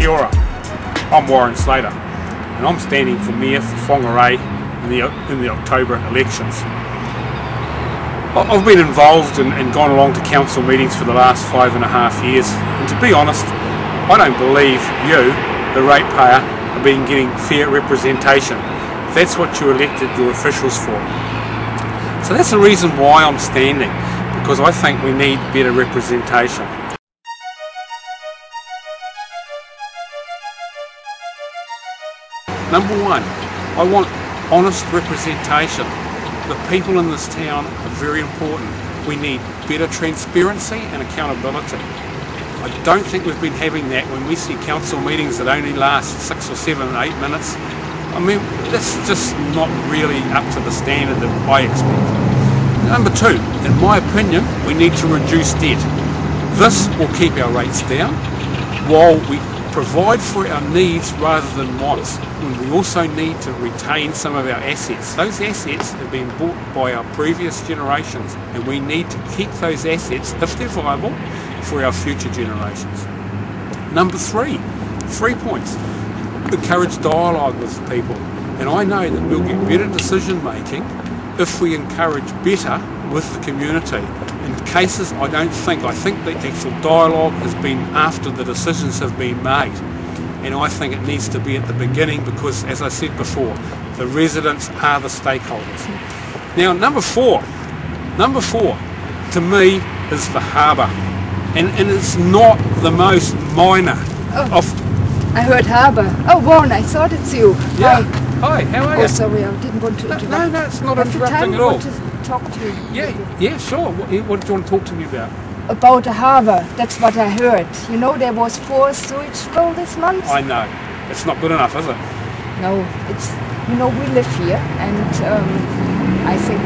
Kia ora. I'm Warren Slater and I'm standing for Mayor for Whangarei in the October elections. I've been involved and gone along to council meetings for the last 5.5 years, and to be honest, I don't believe you, the ratepayer, are getting fair representation. That's what you elected your officials for. So that's the reason why I'm standing, because I think we need better representation. Number one, I want honest representation. The people in this town are very important. We need better transparency and accountability. I don't think we've been having that when we see council meetings that only last 6 or 7 or 8 minutes. I mean, that's just not really up to the standard that I expect. Number two, in my opinion, we need to reduce debt. This will keep our rates down while we provide for our needs rather than wants. And we also need to retain some of our assets. Those assets have been bought by our previous generations, and we need to keep those assets, if they're viable, for our future generations. Number three, 3 points. Encourage dialogue with people. And I know that we'll get better decision making if we encourage better with the community. In cases I think the actual dialogue has been after the decisions have been made, and I think it needs to be at the beginning, because as I said before, the residents are the stakeholders. Now number four to me is the harbour, and it's not the most minor of... I heard harbour. Oh, Warren, I thought it's you. Yeah. Hi, how are you? Oh, sorry, I didn't want to interrupt. No, it's not interrupting at all. I want to talk to you. Yeah, sure. What do you want to talk to me about? About the harbour. That's what I heard. You know, there was 4 sewage spill this month. I know. It's not good enough, is it? No, it's... You know, we live here, and I think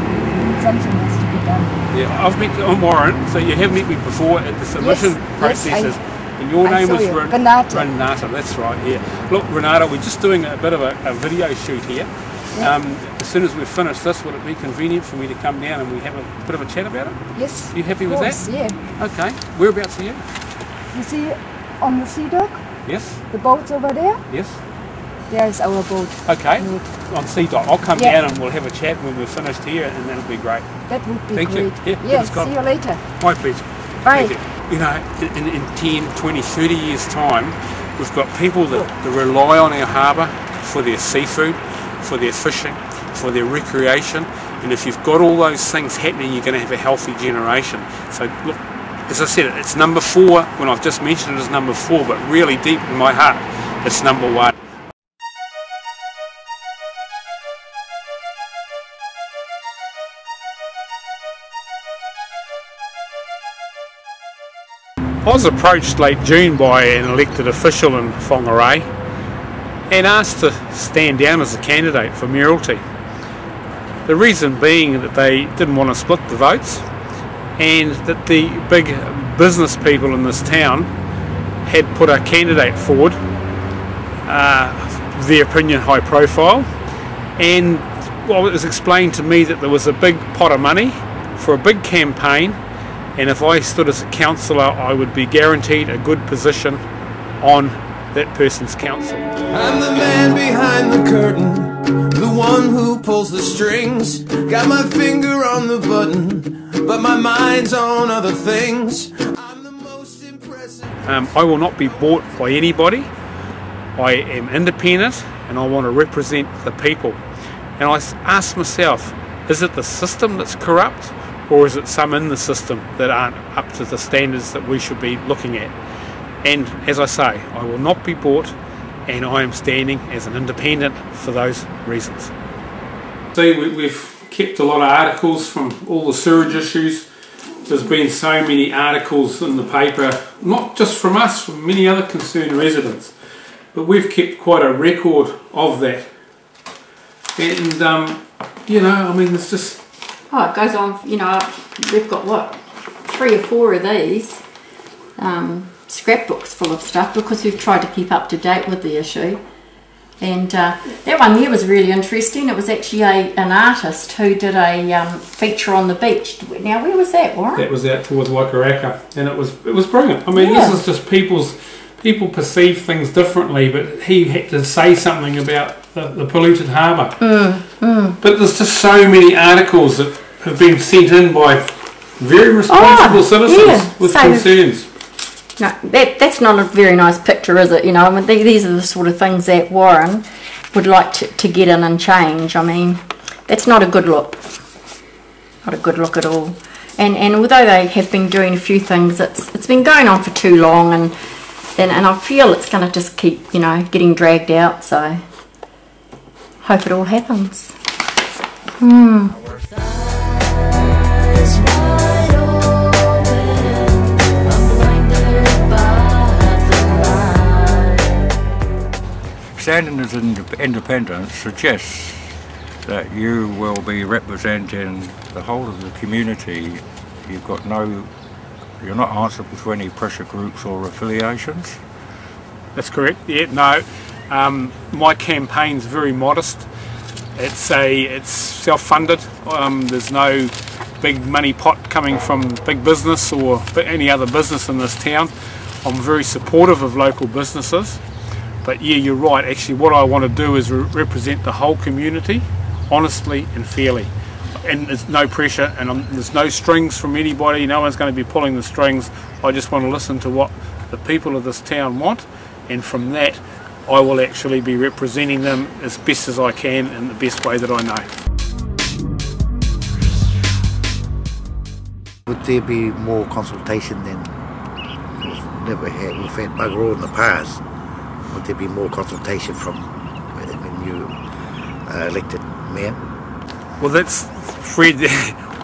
something has to be done. Yeah, I'm Warren, so you have met me before at the submission processes. Yes, and your name was Renata. Renata, that's right, yeah. Look, Renata, we're just doing a bit of a video shoot here. Yeah. As soon as we've finished this, would it be convenient for me to come down and we have a bit of a chat about it? Yes. You happy with that? Yeah. Okay. Whereabouts are you? You see on the sea dock? Yes. The boat's over there? Yes. There's our boat. Okay. On sea dock. I'll come down and we'll have a chat when we're finished here, and that'll be great. That would be great. Thank you. Yeah, see you later. My pleasure. Bye. Thank you. You know, in 10, 20, 30 years' time, we've got people that rely on our harbour for their seafood, for their fishing, for their recreation, and if you've got all those things happening, you're going to have a healthy generation. So, look, as I said, it's number 4 when I've just mentioned it as number 4, but really deep in my heart, it's number 1. I was approached late June by an elected official in Whangarei and asked to stand down as a candidate for mayoralty. The reason being that they didn't want to split the votes, and that the big business people in this town had put a candidate forward, their opinion high profile, and well, it was explained to me that there was a big pot of money for a big campaign, and if I stood as a councillor, I would be guaranteed a good position on that person's council. I'm the man behind the curtain, the one who pulls the strings. Got my finger on the button, but my mind's on other things. I'm the most impressive. I will not be bought by anybody. I am independent and I want to represent the people. And I ask myself, is it the system that's corrupt, or is it some in the system that aren't up to the standards that we should be looking at? And as I say, I will not be bought, and I am standing as an independent for those reasons. See, we've kept a lot of articles from all the sewage issues. There's been so many articles in the paper, not just from us, from many other concerned residents, but we've kept quite a record of that. And you know, I mean, it's just... Oh, it goes on, you know, we've got what, 3 or 4 of these scrapbooks full of stuff, because we've tried to keep up to date with the issue. And that one there was really interesting. It was actually an artist who did a feature on the beach. Now, where was that, Warren? That was out towards Whangarei, and it was brilliant. I mean, This is just people's people perceive things differently, but he had to say something about the polluted harbour. But there's just so many articles that have been sent in by very responsible citizens with concerns. No, that's not a very nice picture, is it? You know, I mean, these are the sort of things that Warren would like to get in and change. I mean, that's not a good look. Not a good look at all. And although they have been doing a few things, it's been going on for too long, and I feel it's going to just keep, you know, getting dragged out. So hope it all happens. Standing as independent suggests that you will be representing the whole of the community. You're not answerable to any pressure groups or affiliations. That's correct. Yeah, no. My campaign's very modest. It's self-funded. There's no big money pot coming from big business or any other business in this town. I'm very supportive of local businesses. But yeah, you're right. Actually, what I want to do is represent the whole community, honestly and fairly. And there's no pressure, and there's no strings from anybody. No one's going to be pulling the strings. I just want to listen to what the people of this town want, and from that, I will actually be representing them as best as I can in the best way that I know. Would there be more consultation than we've had Mayoral in the past? Would there be more consultation from when you elected mayor? Well, that's Fred.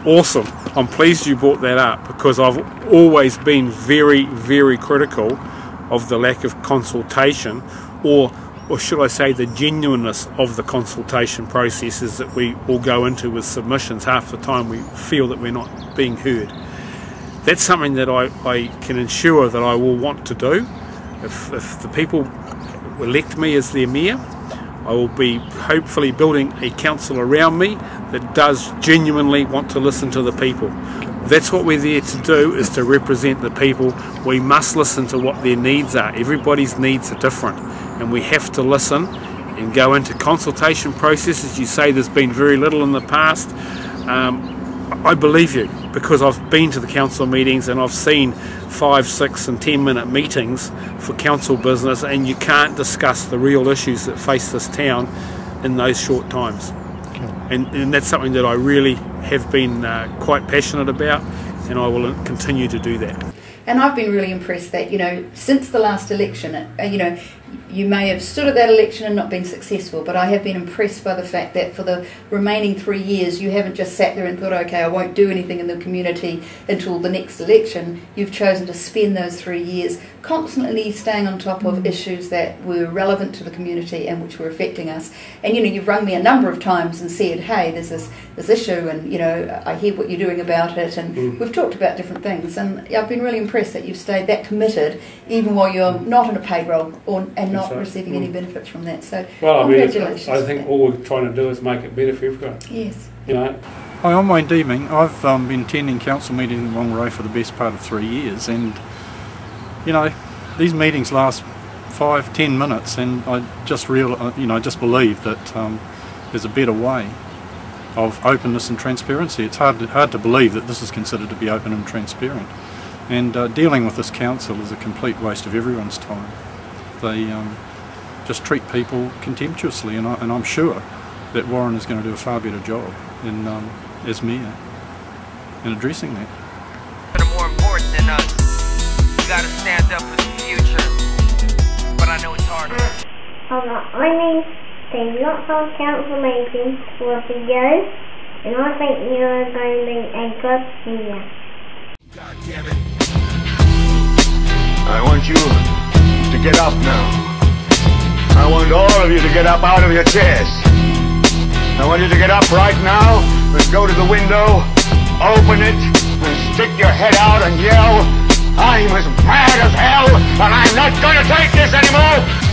Awesome. I'm pleased you brought that up, because I've always been very, very critical of the lack of consultation, or should I say the genuineness of the consultation processes that we all go into with submissions. Half the time we feel that we're not being heard. That's something that I can ensure that I will want to do. If the people elect me as their mayor, I will be hopefully building a council around me that does genuinely want to listen to the people. That's what we're there to do, is to represent the people. We must listen to what their needs are. Everybody's needs are different, and we have to listen and go into consultation processes. You say there's been very little in the past. I believe you, because I've been to the council meetings and I've seen 5, 6 and 10 minute meetings for council business, and you can't discuss the real issues that face this town in those short times. And that's something that I really have been quite passionate about, and I will continue to do that. And I've been really impressed that, you know, since the last election, you know, you may have stood at that election and not been successful, but I have been impressed by the fact that for the remaining 3 years you haven't just sat there and thought, okay, I won't do anything in the community until the next election. You've chosen to spend those 3 years constantly staying on top of issues that were relevant to the community and which were affecting us. And, you know, you've rung me a number of times and said, hey, there's this issue, and, you know, I hear what you're doing about it, and we've talked about different things, and I've been really impressed that you've stayed that committed even while you're not in a payroll and not receiving any benefits from that. So, well, congratulations. I think all we're trying to do is make it better for everyone. Yes. You know. Hi, I'm Wayne Deeming. I've been attending council meetings in Whangarei for the best part of 3 years, and you know, these meetings last 5-10 minutes, and I just just believe that there's a better way of openness and transparency. It's hard to believe that this is considered to be open and transparent, and dealing with this council is a complete waste of everyone's time. They just treat people contemptuously, and I'm sure that Warren is going to do a far better job in, as mayor in addressing that. They're more important than us. You gotta stand up for the future, but I know it's hard. My name's Steve. Lots of council meetings was a year, and I think you're going to be a good mayor. God damn it. I want you to get up now. I want all of you to get up out of your chairs. I want you to get up right now and go to the window, open it, and stick your head out and yell, I'm as mad as hell, and I'm not going to take this anymore!